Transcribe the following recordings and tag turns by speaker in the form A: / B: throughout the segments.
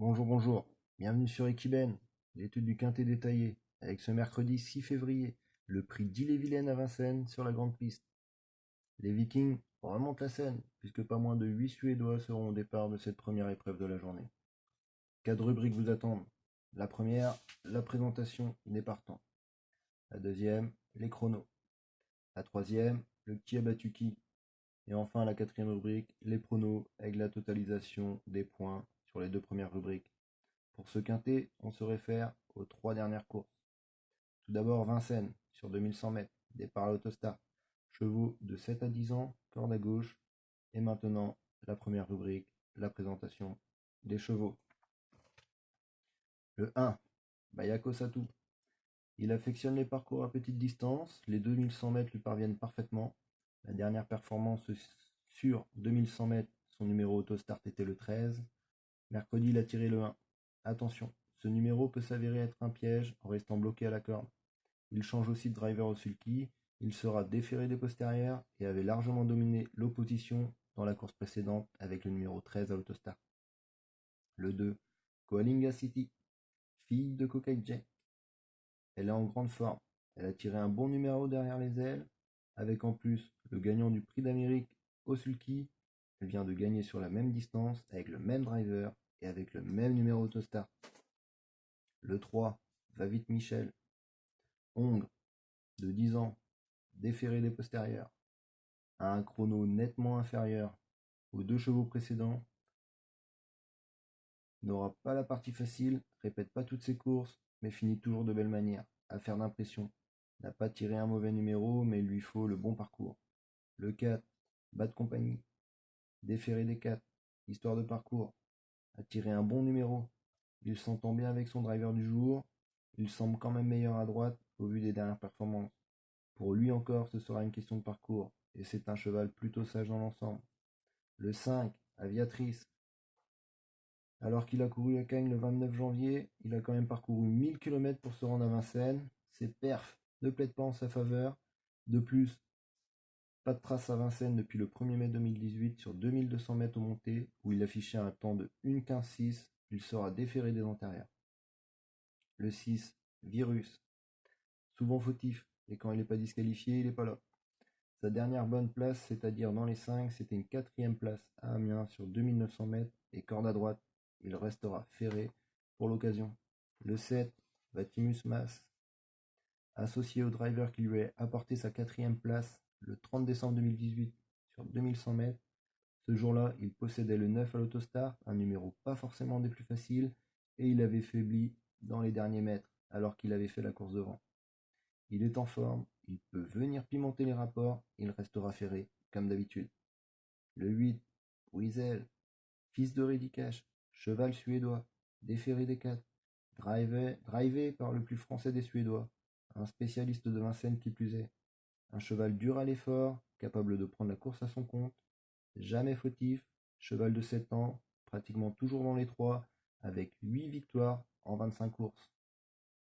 A: Bonjour, bonjour. Bienvenue sur Equiben, l'étude du quintet détaillé, avec ce mercredi 6 février, le prix d'Ille-et-Vilaine à Vincennes sur la grande piste. Les Vikings remontent la scène, puisque pas moins de 8 Suédois seront au départ de cette première épreuve de la journée. 4 rubriques vous attendent. La première, la présentation des partants. La deuxième, les chronos. La troisième, le qui a battu qui. Et enfin, la quatrième rubrique, les pronos, avec la totalisation des points sur les deux premières rubriques. Pour ce quintet, on se réfère aux 3 dernières courses. Tout d'abord Vincennes, sur 2100 mètres, départ à l'autostart. Chevaux de 7 à 10 ans, corde à gauche. Et maintenant, la première rubrique, la présentation des chevaux. Le 1, Bayako Satou. Il affectionne les parcours à petite distance, les 2100 mètres lui parviennent parfaitement. La dernière performance sur 2100 mètres, son numéro autostart était le 13. Mercredi, il a tiré le 1. Attention, ce numéro peut s'avérer être un piège en restant bloqué à la corde. Il change aussi de driver au sulky, il sera déféré des postérieurs et avait largement dominé l'opposition dans la course précédente avec le numéro 13 à l'autostart. Le 2, Coalinga City, fille de Cocaine Jack. Elle est en grande forme, elle a tiré un bon numéro derrière les ailes, avec en plus le gagnant du prix d'Amérique au sulky. Elle vient de gagner sur la même distance avec le même driver et avec le même numéro autostart. Le 3, Va vite Michel, Hongre, de 10 ans, déféré des postérieurs, a un chrono nettement inférieur aux deux chevaux précédents, n'aura pas la partie facile, répète pas toutes ses courses, mais finit toujours de belle manière, à faire d'impression. N'a pas tiré un mauvais numéro, mais il lui faut le bon parcours. Le 4, Bas de compagnie, déféré des 4, histoire de parcours, a tiré un bon numéro. Il s'entend bien avec son driver du jour, il semble quand même meilleur à droite au vu des dernières performances. Pour lui encore, ce sera une question de parcours, et c'est un cheval plutôt sage dans l'ensemble. Le 5, Aviatrice. Alors qu'il a couru à Cagnes le 29 janvier, il a quand même parcouru 1000 km pour se rendre à Vincennes. Ses perfs ne plaident pas en sa faveur. De plus, pas de trace à Vincennes depuis le 1er mai 2018 sur 2200 mètres au montée, où il affichait un temps de 1,15,6. Il sera déféré des antérieurs. Le 6, Virus. Souvent fautif, et quand il n'est pas disqualifié, il n'est pas là. Sa dernière bonne place, c'est-à-dire dans les 5, c'était une 4e place à Amiens sur 2900 mètres et corde à droite. Il restera ferré pour l'occasion. Le 7, Vatimus Mas. Associé au driver qui lui a apporté sa 4e place le 30 décembre 2018 sur 2100 mètres, ce jour-là, il possédait le 9 à l'autostart, un numéro pas forcément des plus faciles, et il avait faibli dans les derniers mètres alors qu'il avait fait la course devant. Il est en forme, il peut venir pimenter les rapports, il restera ferré, comme d'habitude. Le 8, Wiesel, fils de Rédicache, cheval suédois, déféré des 4, drivé par le plus français des Suédois, un spécialiste de Vincennes qui plus est. Un cheval dur à l'effort, capable de prendre la course à son compte, jamais fautif, cheval de 7 ans, pratiquement toujours dans les 3, avec 8 victoires en 25 courses.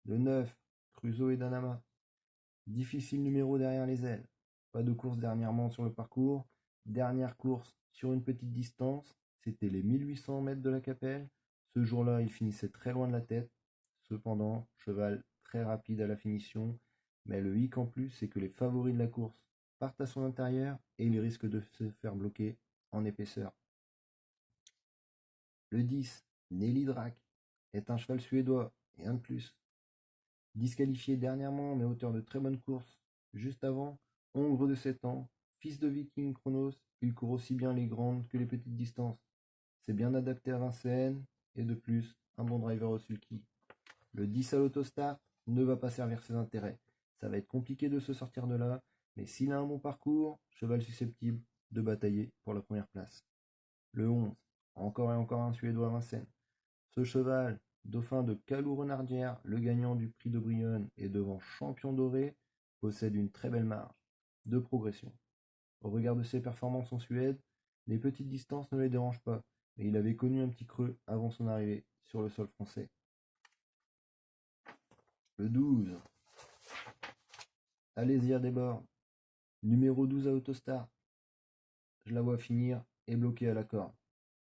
A: Le 9, Crusoe et Danama, difficile numéro derrière les ailes. Pas de course dernièrement sur le parcours. Dernière course sur une petite distance, c'était les 1800 mètres de la Capelle. Ce jour-là, il finissait très loin de la tête. Cependant, cheval très rapide à la finition. Mais le hic en plus, c'est que les favoris de la course partent à son intérieur et il risque de se faire bloquer en épaisseur. Le 10, Nelly Drac, est un cheval suédois et un de plus. Disqualifié dernièrement, mais auteur de très bonnes courses. Juste avant, Hongre de 7 ans, fils de Viking Chronos, il court aussi bien les grandes que les petites distances. C'est bien adapté à Vincennes, et de plus, un bon driver au sulky. Le 10 à l'autostart ne va pas servir ses intérêts. Ça va être compliqué de se sortir de là, mais s'il a un bon parcours, cheval susceptible de batailler pour la première place. Le 11, encore et encore un Suédois à Vincennes. Ce cheval, dauphin de Calou Renardière, le gagnant du prix de Brionne et devant Champion Doré, possède une très belle marge de progression. Au regard de ses performances en Suède, les petites distances ne les dérangent pas, mais il avait connu un petit creux avant son arrivée sur le sol français. Le 12, Alésia des bords, numéro 12 à Autostar. Je la vois finir et bloquée à la corde.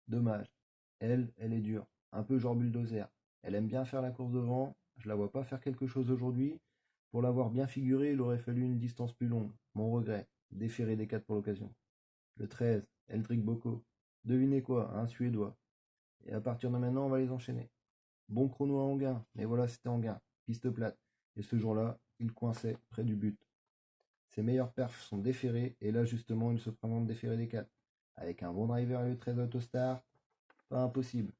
A: Dommage. Elle est dure. un peu genre bulldozer. Elle aime bien faire la course devant, je la vois pas faire quelque chose aujourd'hui. Pour l'avoir bien figuré, il aurait fallu une distance plus longue. Mon regret, déféré des 4 pour l'occasion. Le 13, Eldrick Boko. Devinez quoi, un Suédois. Et à partir de maintenant, on va les enchaîner. Bon chrono à Anguin, mais voilà, c'était Anguin, piste plate. Et ce jour-là, il coinçait près du but. Ses meilleurs perfs sont déférés, et là justement, il se présente déféré des 4. Avec un bon driver et le 13 autostart, pas impossible.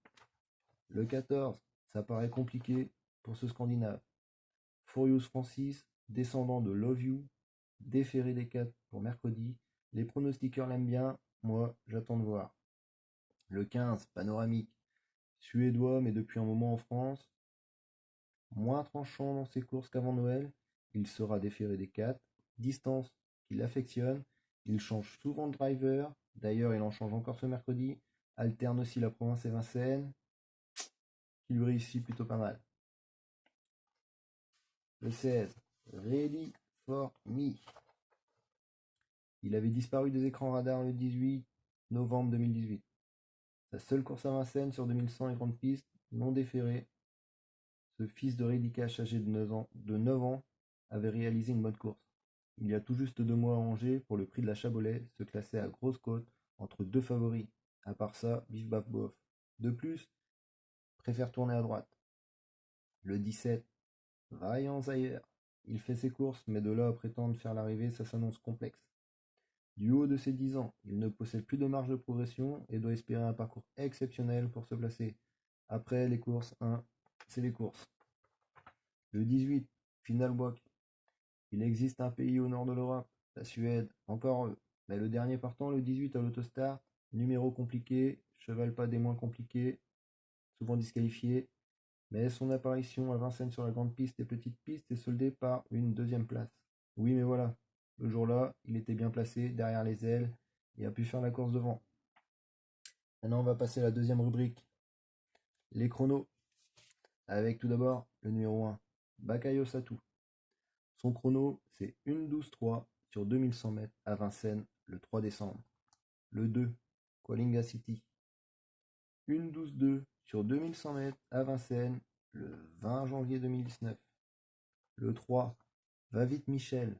A: Le 14, ça paraît compliqué pour ce Scandinave. Furious Francis, descendant de Love You, déféré des 4 pour mercredi. Les pronostiqueurs l'aiment bien, moi j'attends de voir. Le 15, panoramique, suédois mais depuis un moment en France. Moins tranchant dans ses courses qu'avant Noël, il sera déféré des 4. Distance qu'il affectionne, il change souvent de driver, d'ailleurs il en change encore ce mercredi, alterne aussi la province et Vincennes, qui lui réussit plutôt pas mal. Le 16, Ready for Me. Il avait disparu des écrans radars le 18 novembre 2018. Sa seule course à Vincennes sur 2100 et grande piste, non déféré. Ce fils de Reddy Cash âgé de 9 ans avait réalisé une bonne course. Il y a tout juste 2 mois à Angers, pour le prix de la Chabolais, se classait à grosse côte entre 2 favoris. À part ça, bif baf bof. De plus, préfère tourner à droite. Le 17, Ryan Zayer. Il fait ses courses, mais de là à prétendre faire l'arrivée, ça s'annonce complexe. Du haut de ses 10 ans, il ne possède plus de marge de progression et doit espérer un parcours exceptionnel pour se placer. Après les courses, c'est les courses. Le 18, Final Walk. Il existe un pays au nord de l'Europe, la Suède, encore eux. Mais le dernier partant, le 18 à l'autostart, numéro compliqué, cheval pas des moins compliqués, souvent disqualifié. Mais son apparition à Vincennes sur la grande piste et petite piste est soldée par une 2e place. Oui, mais voilà, le jour-là, il était bien placé derrière les ailes et a pu faire la course devant. Maintenant, on va passer à la 2e rubrique, les chronos, avec tout d'abord le numéro 1, Bakayo Satou. Son chrono, c'est 1:12:3 sur 2100 mètres à Vincennes le 3 décembre. Le 2, Coalinga City. 1:12:2 sur 2100 mètres à Vincennes le 20 janvier 2019. Le 3, Va vite Michel.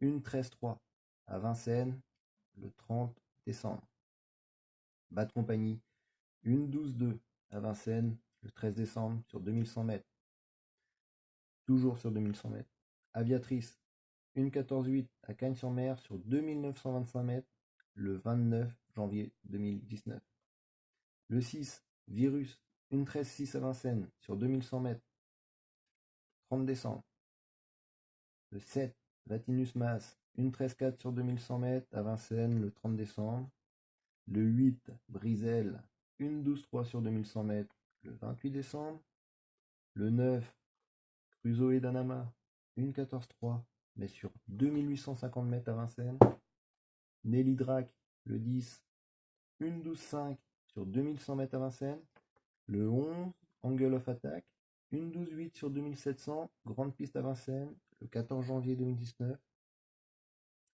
A: 1:13:3 à Vincennes le 30 décembre. Bad Compagnie. 1:12:2 à Vincennes le 13 décembre sur 2100 mètres. Toujours sur 2100 mètres. Aviatrice. 1:14:8 à Cagnes-sur-Mer sur 2925 mètres le 29 janvier 2019. Le 6, Virus, 1:13:6 à Vincennes sur 2100 mètres 30 décembre. Le 7, Vatinus Mas, 1:13:4 sur 2100 mètres à Vincennes le 30 décembre. Le 8, Brisel, 1:12:3 sur 2100 mètres le 28 décembre. Le 9, Crusoe et Danama, 1:14:3 mais sur 2850 mètres à Vincennes. Nelly Drac, le 10, 1:12:5 sur 2100 mètres à Vincennes. Le 11, Angle of Attack, 1:12:8 sur 2700, grande piste à Vincennes, le 14 janvier 2019.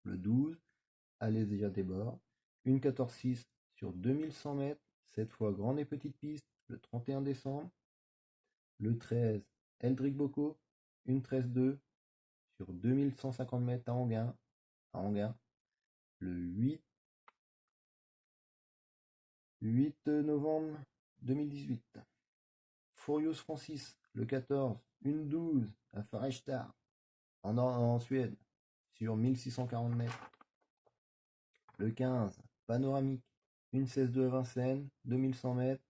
A: Le 12, Alésia des Bords, 1:14:6 sur 2100 mètres, cette fois grande et petite piste, le 31 décembre. Le 13, Eldrick Boko, 1:13:2 sur 2150 mètres à Anguin. Le 8 novembre 2018. Furious Francis, le 14, 1:12 à Farestad, en Suède, sur 1640 mètres. Le 15, Panoramique, 1:16:2 à Vincennes, 2100 mètres,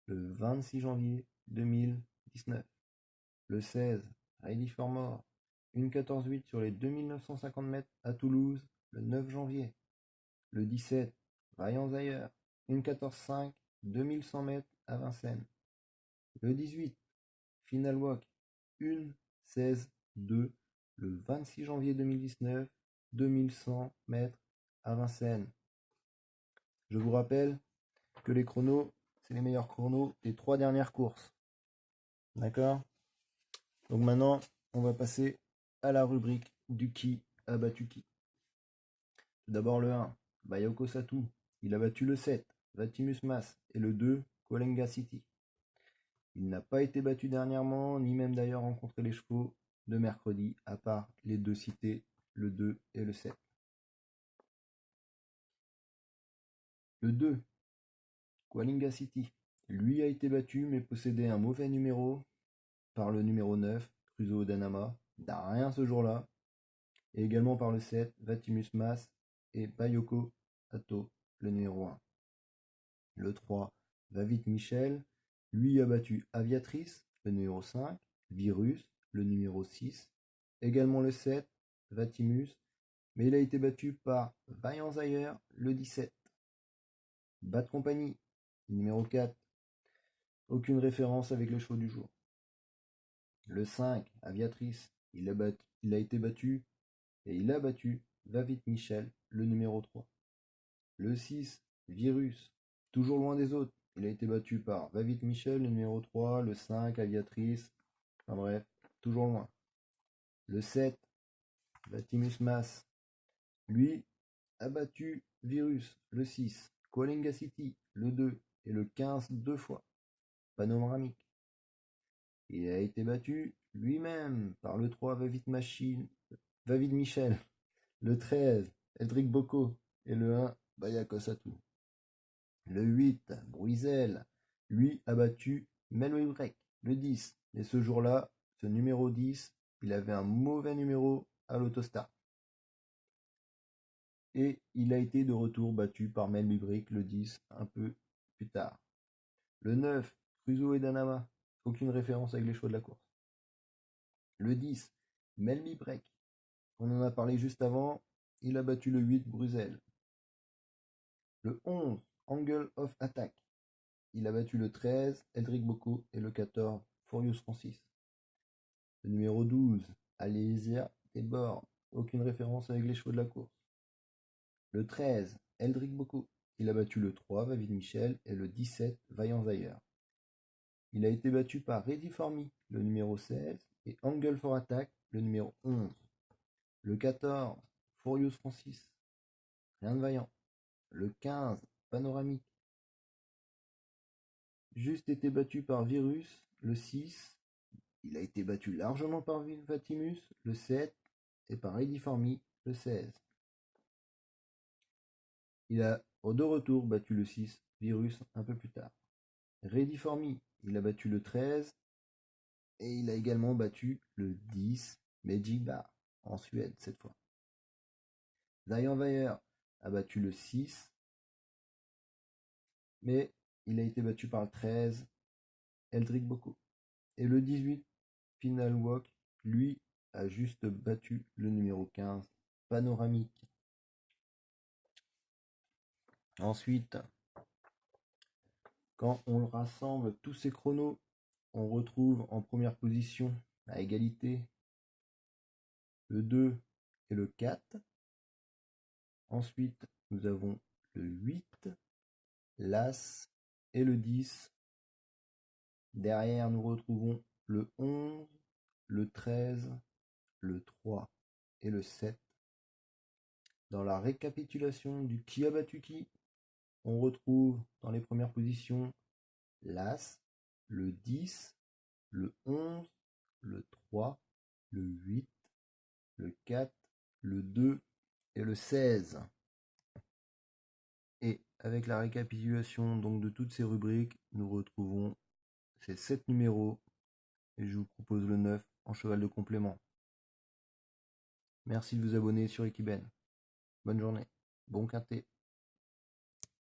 A: le 26 janvier 2019. Le 16, Ready for More, 1:14:8 sur les 2950 mètres à Toulouse, le 9 janvier. Le 17, Ryan Zayer, 1:14:5, 2100 mètres à Vincennes. Le 18, Final Walk, 1:16:2, le 26 janvier 2019, 2100 mètres à Vincennes. Je vous rappelle que les chronos, c'est les meilleurs chronos des 3 dernières courses. D'accord? Donc maintenant, on va passer à la rubrique du qui a battu qui. Tout d'abord le 1, Bayoko Satou. Il a battu le 7, Vatimus Mas, et le 2, Coalinga City. Il n'a pas été battu dernièrement, ni même d'ailleurs rencontré les chevaux de mercredi, à part les deux cités, le 2 et le 7. Le 2, Coalinga City. Lui a été battu, mais possédait un mauvais numéro par le numéro 9, Cruzo Danama, n'a rien ce jour-là, et également par le 7, Vatimus Mas et Bayoko Ato, le numéro 1. Le 3, Vavit Michel, lui a battu Aviatrice, le numéro 5, Virus, le numéro 6, également le 7, Vatimus, mais il a été battu par Vaillant Zaire, le 17. Bad Company, numéro 4, aucune référence avec les chevaux du jour. Le 5, Aviatrice, il a été battu et il a battu Vavit Michel, le numéro 3. Le 6, Virus, toujours loin des autres, il a été battu par Vavit Michel, le numéro 3, le 5, Aviatrice, enfin bref, toujours loin. Le 7, Vatimus Mas, lui a battu Virus, le 6, Coalinga City, le 2 et le 15 deux fois. Panoramique. Il a été battu lui-même par le 3, Vavid Michel, le 13, Eldrick Bocco et le 1, Bayakosatou. Le 8, Bruisel, lui a battu Melway Break, le 10. Et ce jour-là, ce numéro 10, il avait un mauvais numéro à l'autostart. Et il a été de retour battu par Melway Break, le 10, un peu plus tard. Le 9, Cruzo et Danama, aucune référence avec les chevaux de la course. Le 10, Melby Break, on en a parlé juste avant, il a battu le 8, Bruxelles. Le 11, Angle of Attack, il a battu le 13, Eldrick Bocco et le 14, Furious Francis. Le numéro 12, Alésia Desbordes, aucune référence avec les chevaux de la course. Le 13, Eldrick Bocco, il a battu le 3, Vavid Michel, et le 17, Vaillant Zaire. Il a été battu par Ready For Me, le numéro 16, et Angle for Attack, le numéro 11. Le 14, Furious Francis, rien de vaillant. Le 15, Panoramique, juste été battu par Virus. Le 6, il a été battu largement par Vatimus. Le 7, et par Ready For Me, le 16. Il a de retour battu le 6, Virus, un peu plus tard. Ready For Me, il a battu le 13, et il a également battu le 10, Magic Bar, en Suède cette fois. Zion Weyer a battu le 6, mais il a été battu par le 13, Eldrick Bocco. Et le 18, Final Walk, lui, a juste battu le numéro 15, Panoramique. Ensuite, quand on rassemble tous ces chronos, on retrouve en première position, à égalité, le 2 et le 4. Ensuite, nous avons le 8, l'As et le 10. Derrière, nous retrouvons le 11, le 13, le 3 et le 7. Dans la récapitulation du qui a battu qui, on retrouve dans les premières positions l'As, le 10, le 11, le 3, le 8, le 4, le 2 et le 16. Et avec la récapitulation donc de toutes ces rubriques, nous retrouvons ces 7 numéros et je vous propose le 9 en cheval de complément. Merci de vous abonner sur Equiben. Bonne journée. Bon quintet.